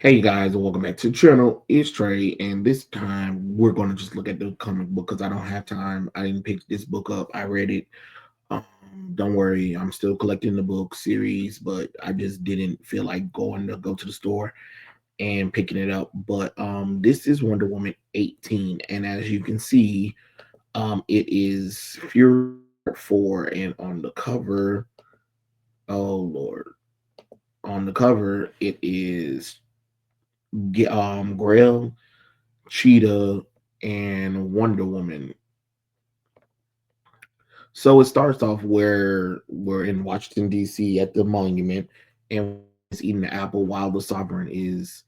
Hey guys, and welcome back to the channel. It's Trey, and this time we're going to just look at the comic book because I don't have time. I didn't pick this book up. I read it. Um, don't worry, I'm still collecting the book series, but I just didn't feel like going to go to the store and picking it up. But this is Wonder Woman 18, and as you can see, it is Fury Part 4, and on the cover, oh Lord, on the cover it is Grail, Cheetah, and Wonder Woman. So it starts off where we're in Washington D.C. at the monument, and is eating the apple while the Sovereign is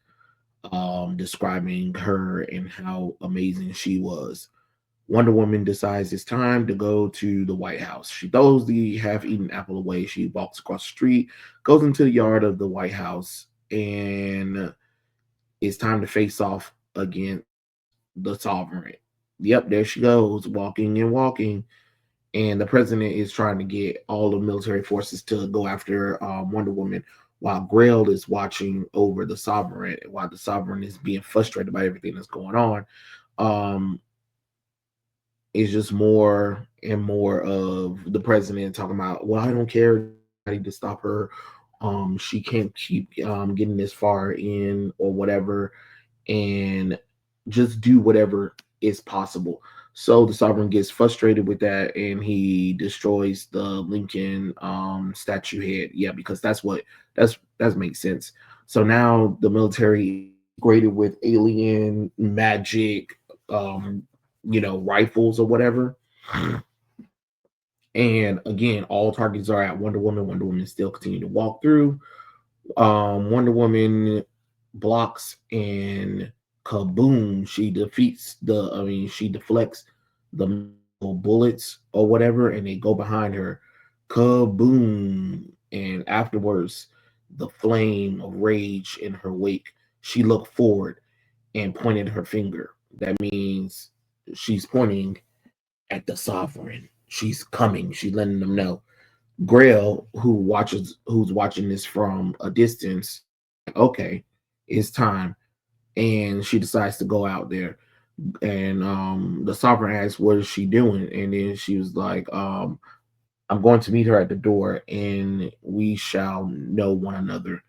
describing her and how amazing she was. Wonder Woman decides it's time to go to the White House. She throws the half-eaten apple away. She walks across the street, goes into the yard of the White House, and it's time to face off against the Sovereign. Yep, there she goes, walking and walking. And the president is trying to get all the military forces to go after Wonder Woman, while Grail is watching over the Sovereign, while the Sovereign is being frustrated by everything that's going on. Um, it's just more and more of the president talking about, well, I don't care to stop her. She can't keep getting this far in or whatever, and just do whatever is possible. So the sovereign gets frustrated with that, and he destroys the Lincoln statue head. Yeah, because that makes sense. So now the military graded with alien magic, um, rifles or whatever. And again, all targets are at Wonder Woman. Wonder Woman still continue to walk through. Wonder Woman blocks and kaboom, she deflects the bullets or whatever, and they go behind her. Kaboom. And afterwards, the flame of rage in her wake, she looked forward and pointed her finger. That means she's pointing at the sovereign. She's coming. She's letting them know. Grail, who's watching this from a distance, okay, it's time, and she decides to go out there. And the sovereign asks, "What is she doing?" And then she was like, "I'm going to meet her at the door, and we shall know one another."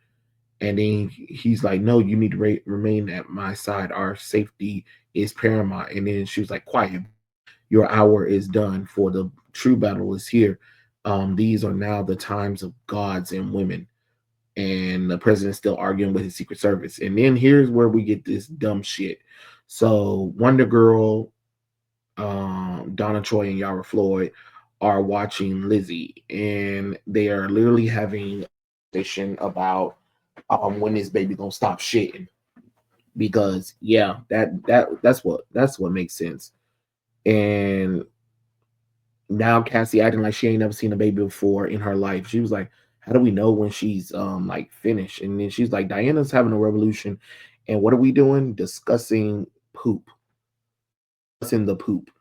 And then he's like, "No, you need to remain at my side. Our safety is paramount." And then she was like, "Quiet, your hour is done, for the true battle is here. These are now the times of gods and women." And the president's still arguing with his Secret Service. And then here's where we get this dumb shit. So Wonder Girl, Donna Troy, and Yara Floyd are watching Lizzie, and they are literally having a conversation about when this baby gonna stop shitting. Because yeah, that's what makes sense. And now Cassie acting like she ain't never seen a baby before in her life. She was like, "How do we know when she's like finished?" And then she's like, "Diana's having a revolution, and what are we doing? Discussing poop, discussing the poop.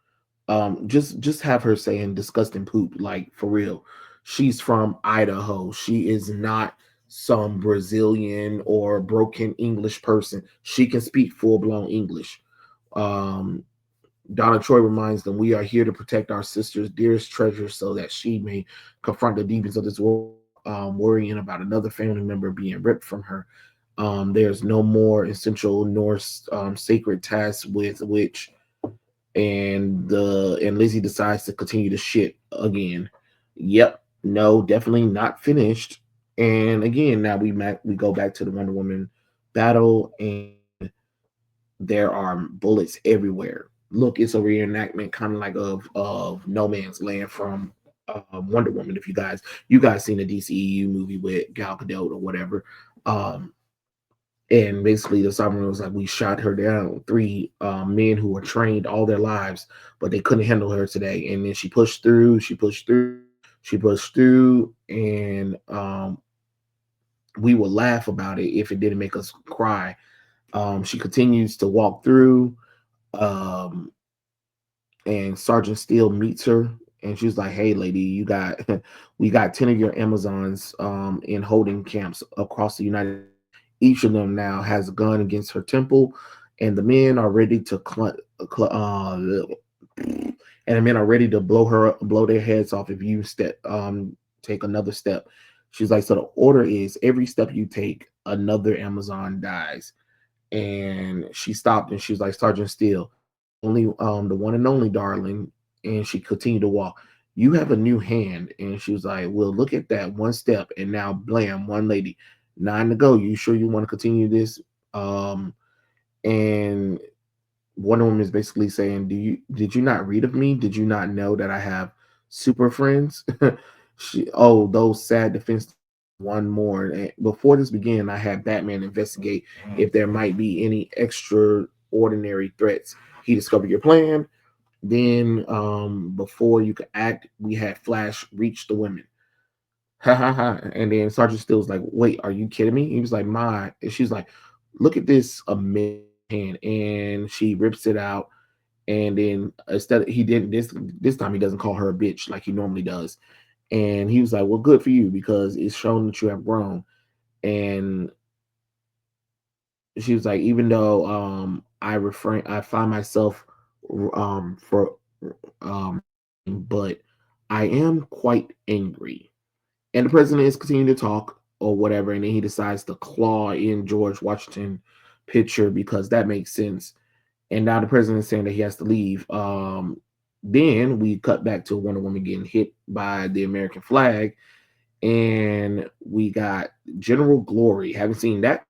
Just have her saying disgusting poop, like for real. She's from Idaho. She is not some Brazilian or broken English person. She can speak full blown English." Um, Donna Troy reminds them, "We are here to protect our sister's dearest treasure so that she may confront the demons of this world, worrying about another family member being ripped from her. There's no more essential Norse sacred task with which." And Lizzie decides to continue to shit again. Yep, no, definitely not finished. And again, now we go back to the Wonder Woman battle, and there are bullets everywhere. Look, it's a reenactment, kind of like of No Man's Land from Wonder Woman. If you guys seen the DCEU movie with Gal Gadot or whatever, um, and basically the Sovereign was like, "We shot her down. Three men who were trained all their lives, but they couldn't handle her today." And then she pushed through. She pushed through. She pushed through, and we would laugh about it if it didn't make us cry. She continues to walk through. Um, and Sergeant Steele meets her, and she's like, "Hey, lady, you got we got 10 of your Amazons in holding camps across the United States, Each of them now has a gun against her temple, and the men are ready to and the men are ready to blow their heads off if you take another step. She's like, so the order is every step you take, another Amazon dies. And she stopped and she was like, Sergeant Steele, only the one and only darling. And she continued to walk. You have a new hand. And she was like, well, look at that one step. And now blam, one lady, 9 to go. You sure you want to continue this? And one of them is basically saying, did you not read of me? Did you not know that I have super friends? Those sad defense. One more. And before this began, I had Batman investigate if there might be any extraordinary threats. He discovered your plan. Then, before you could act, we had Flash reach the women. Ha ha ha. And then Sergeant Steele's like, wait, are you kidding me? He was like, my. And she's like, look at this amazing hand. And she rips it out. And then instead he didn't this time he doesn't call her a bitch like he normally does. And he was like, well, good for you because it's shown that you have grown. And she was like, even though I find myself for but I am quite angry. And the president is continuing to talk or whatever, and then he decides to claw in George Washington picture because that makes sense. And now the president is saying that he has to leave. Then we cut back to Wonder Woman getting hit by the American flag, and we got General Glory. Haven't seen that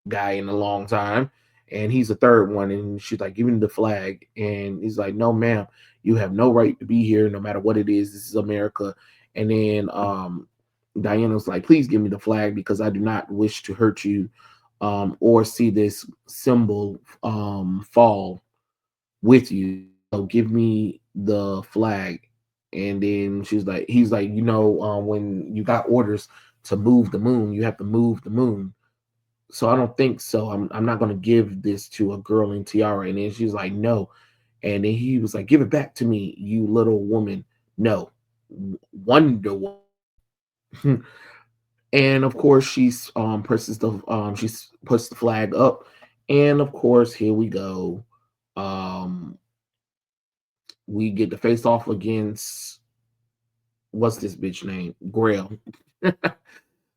guy in a long time, and he's the third one. And she's like, "Give me the flag," and he's like, "No, ma'am, you have no right to be here, no matter what it is. This is America." And then Diana's like, "Please give me the flag because I do not wish to hurt you, or see this symbol fall with you. So give me the flag." And then he's like, when you got orders to move the moon, you have to move the moon. So I don't think so. I'm not gonna give this to a girl in tiara. And then she's like, no. And then he was like, give it back to me, you little woman. No, Wonder Woman. And of course she puts the flag up, and of course here we go. Um, we get to face off against what's this bitch name? Grail.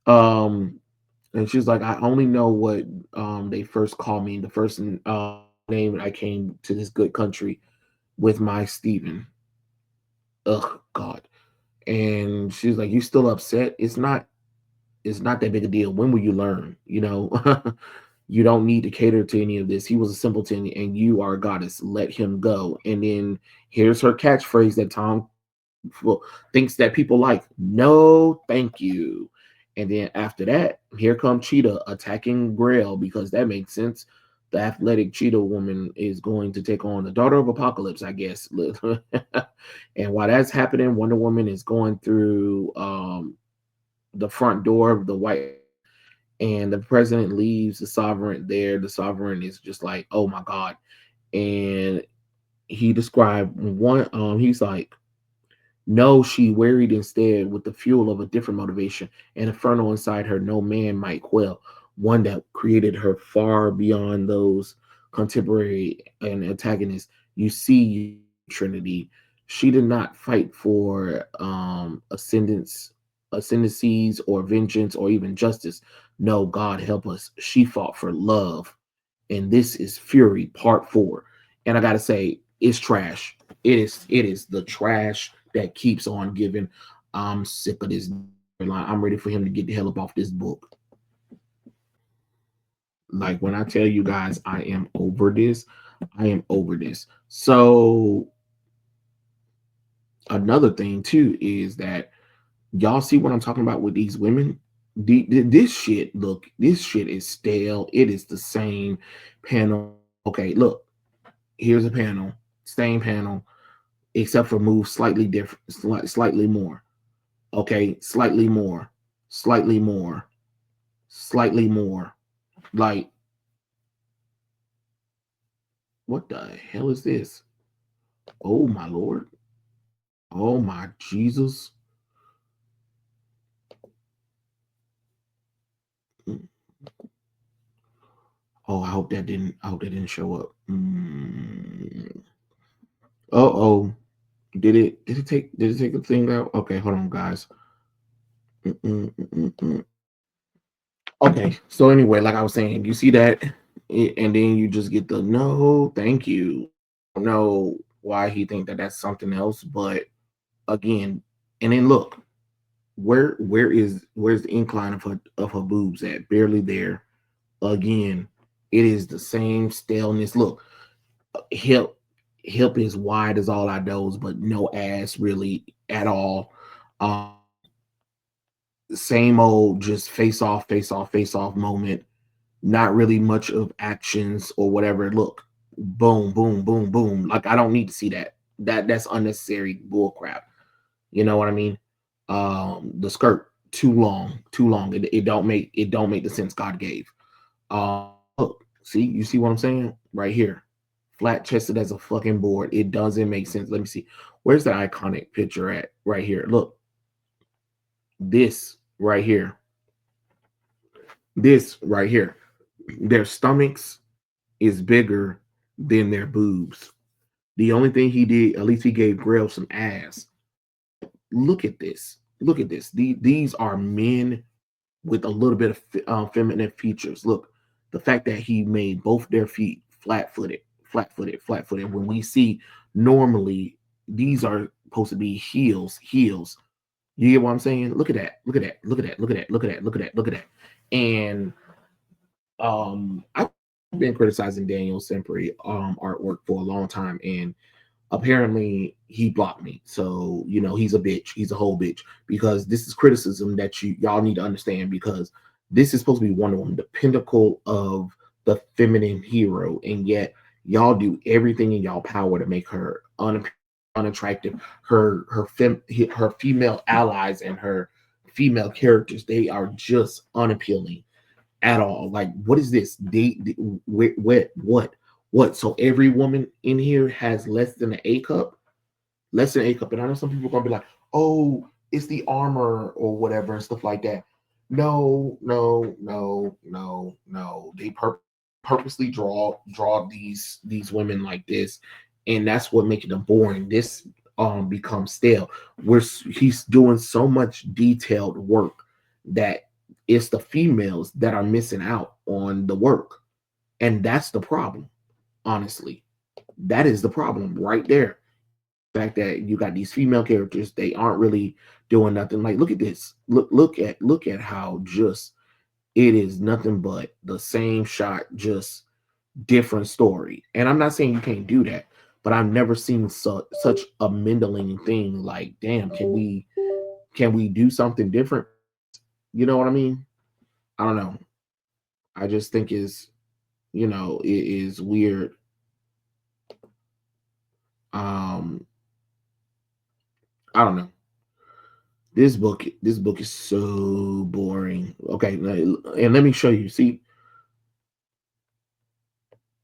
um, and she's like, I only know what they first called me. The first name I came to this good country with my Stephen. Ugh, God. And she's like, you still upset? It's not that big a deal. When will you learn? You don't need to cater to any of this. He was a simpleton and you are a goddess. Let him go. And then here's her catchphrase that Tom thinks that people like. No, thank you. And then after that, here comes Cheetah attacking Grail because that makes sense. The athletic cheetah woman is going to take on the daughter of Apocalypse, I guess. And while that's happening, Wonder Woman is going through the front door of the White, and the president leaves the sovereign there. The sovereign is just like, oh my God. And he described one, he's like, no, she wearied instead with the fuel of a different motivation, an inferno inside her no man might quell, one that created her far beyond those contemporary and antagonists. You see, Trinity, she did not fight for ascendancies or vengeance or even justice. No, God help us. She fought for love. And this is Fury Part 4. And I gotta say, it's trash. It is the trash that keeps on giving. I'm sick of this. I'm ready for him to get the hell up off this book. Like when I tell you guys I am over this, I am over this. So another thing too is that y'all see what I'm talking about with these women. This shit, look, this shit is stale. It is the same panel. Okay, look, here's a panel, same panel, except for move slightly different, slightly more. Okay, slightly more, slightly more, slightly more. Like, what the hell is this? Oh my lord. Oh my Jesus. Oh, I hope that didn't show up. Oh, did it take the thing out? Okay, hold on, guys. Mm-mm. Okay, so anyway, like I was saying, you see that, and then you just get the no, thank you. I don't know why he think that that's something else, but again, and then look, where's the incline of her boobs at? Barely there. Again, it is the same staleness. Look, hip hip is wide as all our knows, but no ass really at all. Um, Same old, just face off, face off, face off moment. Not really much of actions or whatever. Look, boom, boom, boom, boom. Like I don't need to see that. That's unnecessary bull crap. You know what I mean? The skirt too long, too long. It don't make the sense God gave. Look, see, you see what I'm saying right here, flat chested as a fucking board. It doesn't make sense. Let me see. Where's the iconic picture at? Right here. Look, this right here. This right here. Their stomachs is bigger than their boobs. The only thing he did, at least he gave Grail some ass. Look at this. Look at this. These are men with a little bit of feminine features. Look, the fact that he made both their feet flat footed, flat footed, flat footed. When we see normally these are supposed to be heels, heels. You get what I'm saying? Look at that. Look at that. Look at that. Look at that. Look at that. Look at that. Look at that. And I've been criticizing Daniel Sempre artwork for a long time, and apparently he blocked me. So, you know, he's a bitch. He's a whole bitch because this is criticism that y'all need to understand because this is supposed to be Wonder Woman, the pinnacle of the feminine hero, and yet y'all do everything in y'all power to make her unattractive. Her female allies and her female characters, they are just unappealing at all. Like, what is this? What? So every woman in here has less than an A cup, less than A cup. And I know some people are gonna be like, "Oh, it's the armor or whatever and stuff like that." No, no, no, no, no. They purposely draw these women like this, and that's what makes them boring. This becomes stale. He's doing so much detailed work that it's the females that are missing out on the work, and that's the problem. Honestly, that is the problem right there. The fact that you got these female characters, they aren't really doing nothing. Like, look at this. Look at how just it is nothing but the same shot, just different story. And I'm not saying you can't do that, but I've never seen such a mindling thing. Like, damn, can we do something different? You know what I mean? I don't know. I just think it is weird. Um, I don't know. This book is so boring. Okay, and let me show you. See,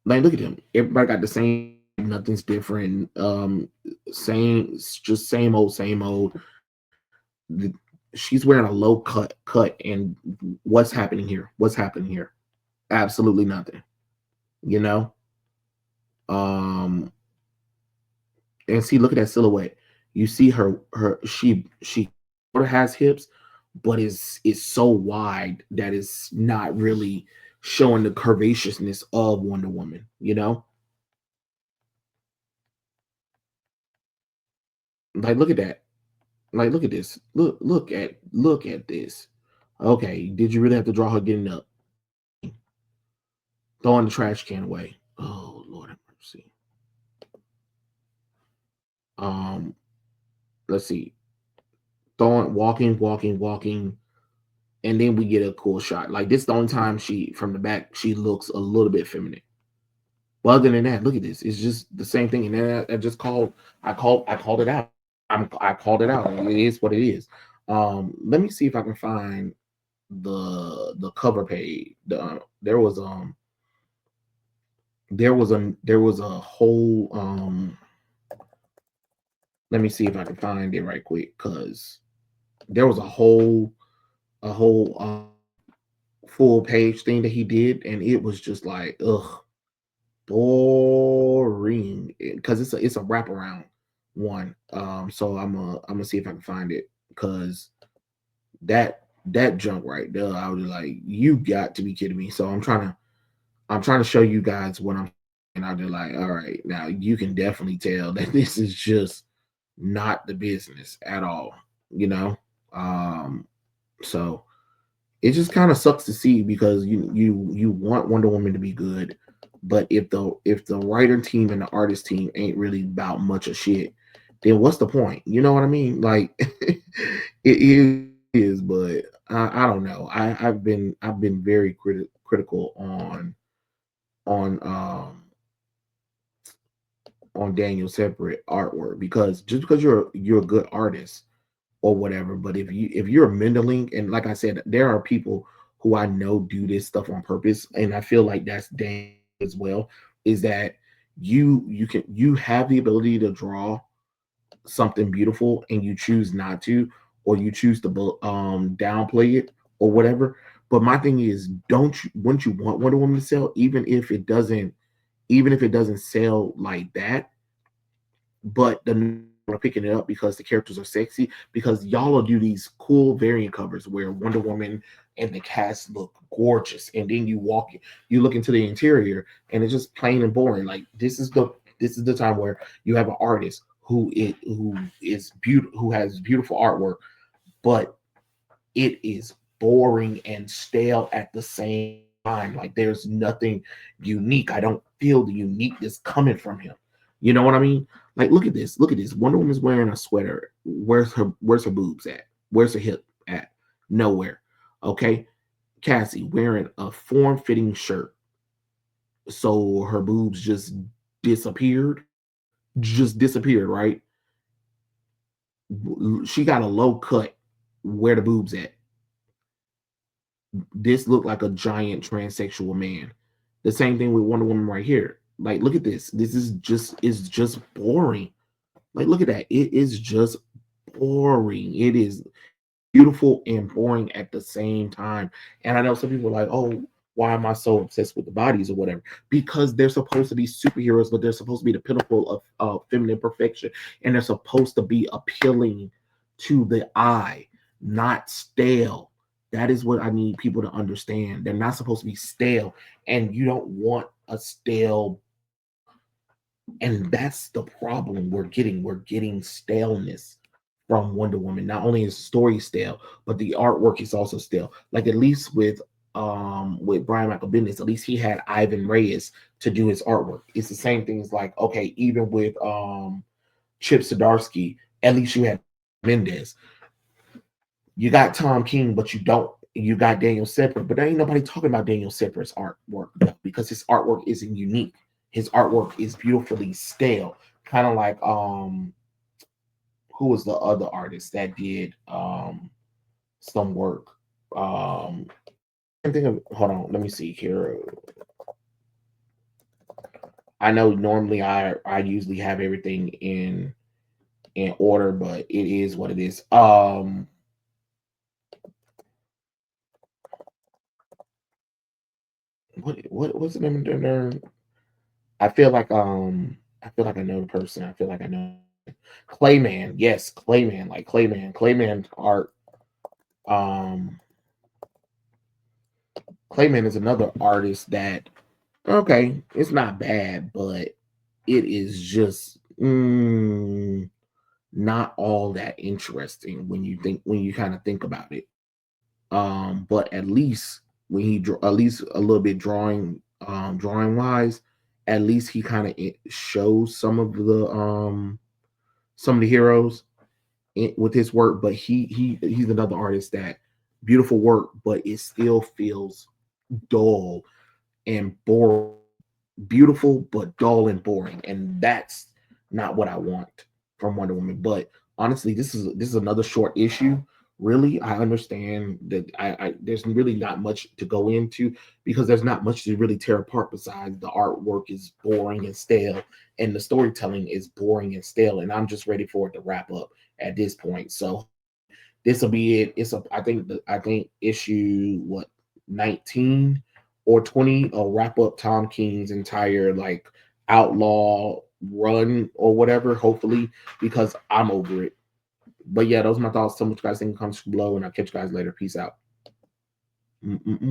like look at them. Everybody got the same. Nothing's different. Same, just same old, same old. The- she's wearing a low cut, and what's happening here? What's happening here? Absolutely nothing. You know. Um, and see, look at that silhouette. You see her she sort of has hips, but is so wide that it's not really showing the curvaceousness of Wonder Woman. You know, like look at that. Like look at this. Look at this. Okay, did you really have to draw her getting up, throwing the trash can away? Oh Lord have mercy. Um, let's see. Throwing, walking, and then we get a cool shot. Like this, is the only time she from the back she looks a little bit feminine. But other than that, look at this. It's just the same thing. And then I just I called it out. I called it out. It is what it is. Let me see if I can find the cover page. There was a whole let me see if I can find it right quick because there was a whole full page thing that he did, and it was just like, ugh, boring. Because it's a wraparound one. So I'm gonna see if I can find it because that junk right there, I was like, you got to be kidding me. So I'm trying to show you guys what I'm, and I'm just like, all right, now you can definitely tell that this is just not the business at all, you know. Um, so it just kind of sucks to see because you want Wonder Woman to be good, but if the writer team and the artist team ain't really about much of shit, then what's the point? You know what I mean? Like it is, but I don't know. I've been very critical on on Daniel separate artwork because just because you're a good artist or whatever, but if you're meddling, and like I said, there are people who I know do this stuff on purpose, and I feel like that's Daniel as well. Is that you have the ability to draw something beautiful and you choose not to, or you choose to downplay it or whatever. But my thing is, don't you wouldn't you want Wonder Woman to sell, even if it doesn't sell like that, but the are picking it up because the characters are sexy, because y'all will do these cool variant covers where Wonder Woman and the cast look gorgeous, and then you look into the interior and it's just plain and boring. Like this is the time where you have an artist who is beautiful, who has beautiful artwork, but it is boring and stale at the same time. Like there's nothing unique. I don't feel the uniqueness coming from him. You know what I mean? Like look at this. Look at this. Wonder Woman's wearing a sweater. Where's her boobs at? Where's her hip at? Nowhere. Okay. Cassie wearing a form-fitting shirt. So her boobs disappeared. Just disappeared, right? She got a low cut. Where the boobs at? This looked like a giant transsexual man. The same thing with Wonder Woman right here. Like, look at this. This is just boring. Like, look at that. It is just boring. It is beautiful and boring at the same time. And I know some people are like, oh, why am I so obsessed with the bodies or whatever? Because they're supposed to be superheroes, but they're supposed to be the pinnacle of feminine perfection. And they're supposed to be appealing to the eye, not stale. That is what I need people to understand. They're not supposed to be stale. And you don't want a stale, and that's the problem we're getting. We're getting staleness from Wonder Woman. Not only is the story stale, but the artwork is also stale. Like at least with Brian Michael Bendis, at least he had Ivan Reyes to do his artwork. It's the same thing as like, okay, even with Chip Zdarsky, at least you had Mendez. You got Tom King, but you got Daniel Separate, but there ain't nobody talking about Daniel Separate's artwork though, because his artwork isn't unique. His artwork is beautifully stale. Kind of like who was the other artist that did some work? I think of, hold on, let me see here. I know normally I usually have everything in order, but it is what it is. What's the name of their I feel like I know the person. I feel like I know Clayman. Yes, Clayman, like Clayman. Clayman art. Um Clayman is another artist that, okay, it's not bad, but it is just not all that interesting when you kind of think about it. But at least when at least a little bit drawing wise, at least he kind of shows some of the heroes with his work. But he's another artist that beautiful work, but it still feels dull and boring. Beautiful but dull and boring, and that's not what I want from Wonder Woman. But honestly, this is another short issue. Really, I understand that I there's really not much to go into because there's not much to really tear apart besides the artwork is boring and stale and the storytelling is boring and stale, and I'm just ready for it to wrap up at this point. So this will be it. I think issue what 19 or 20 will wrap up Tom King's entire like outlaw run or whatever, hopefully, because I'm over it. But yeah, those are my thoughts. So much guys think comes below, and I'll catch you guys later. Peace out. Mm-mm-mm.